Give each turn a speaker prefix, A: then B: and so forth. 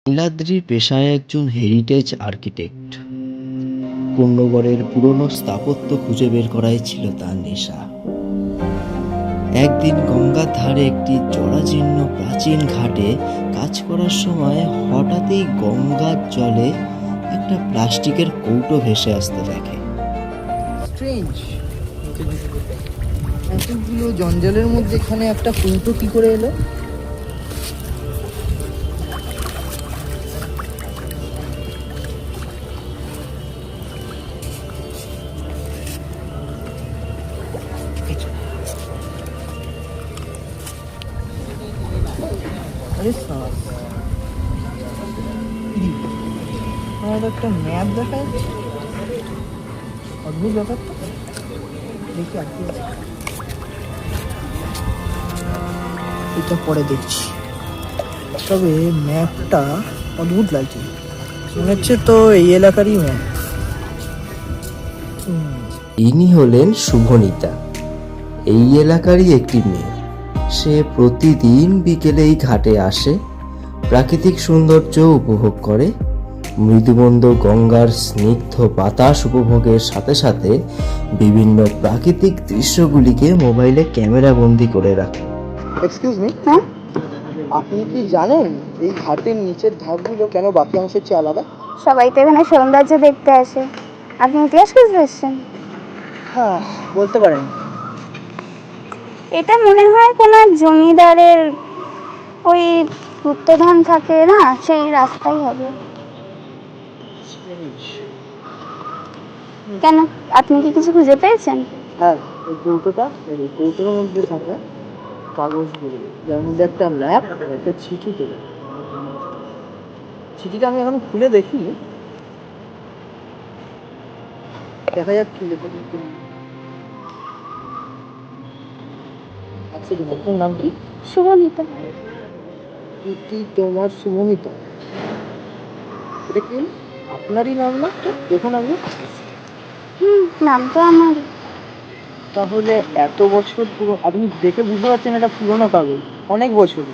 A: নীলাদ্রি পেশায় একজন heritage architect. কুন্নগরের পুরনো স্থাপত্য খুঁজে বের করাই ছিল তার নেশা। একদিন গঙ্গার ধারে একটি জরাজীর্ণ প্রাচীন ঘাটে কাজ করার সময় হঠাৎই গঙ্গার জলে একটা প্লাস্টিকের কৌটো ভেসে আসতে দেখে।
B: স্ট্রেঞ্জ, এতগুলো জঞ্জালের মধ্যে এখানে একটা কৌটো কি করে এলো? আরে সাস, আমার একটা ম্যাপ দেখা যাচ্ছে। অদ্ভুত ব্যাপার তো, দেখি আর কি আছে। এটা পরে দেখছি, তবে ম্যাপটা অদ্ভুত লাগছে। মনে হচ্ছে তো এই এলাকারই ম্যাপ।
A: ইনি হলেন শুভনীতা, এই এলাকারই একটি মেয়ে। সে প্রতিদিন বিকেলে এই ঘাটে আসে, প্রাকৃতিক সৌন্দর্য উপভোগ করে, মৃদুমন্দ গঙ্গার স্নিগ্ধ বাতাস উপভোগের সাথে সাথে বিভিন্ন প্রাকৃতিক দৃশ্যগুলিকে মোবাইলে ক্যামেরা বন্দি করে রাখে।
B: এক্সকিউজ মি, হ্যাঁ, আপনি কি জানেন এই ঘাটের নিচের ধাপগুলো কেন বাকি অংশের চেয়ে আলাদা?
C: সবাই তো এখানে সৌন্দর্য দেখতে আসে, আপনি ইতিহাস খুঁজতে এসেছেন?
B: হ্যাঁ, বলতে পারেন।
C: এটা মনে হয় কোনো জমিদারের ওই গুপ্তধন থাকে না, সেই রাস্তাই হবে। কেন, আপনি কি কিছু খুঁজে পেয়েছেন?
B: হ্যাঁ, এই কৌটোটা, এই কৌটোর মধ্যে থাকে কাগজগুলো, যার মধ্যে একটা ম্যাপ, একটা চিঠি ছিল। চিঠিটা আমি এখন খুলে দেখি, দেখা যাক কি লেখা। আচ্ছা, আপনার নাম কি?
C: শুভনীতা।
B: কি তোমার শুভমিতা? এটা কি আপনারই নাম না? দেখুন আপনি।
C: নাম তো আমার।
B: তাহলে এত বছর পুরো, আপনি দেখে বুঝতে পারছেন এটা পুরোনো কাগজ, অনেক বছর।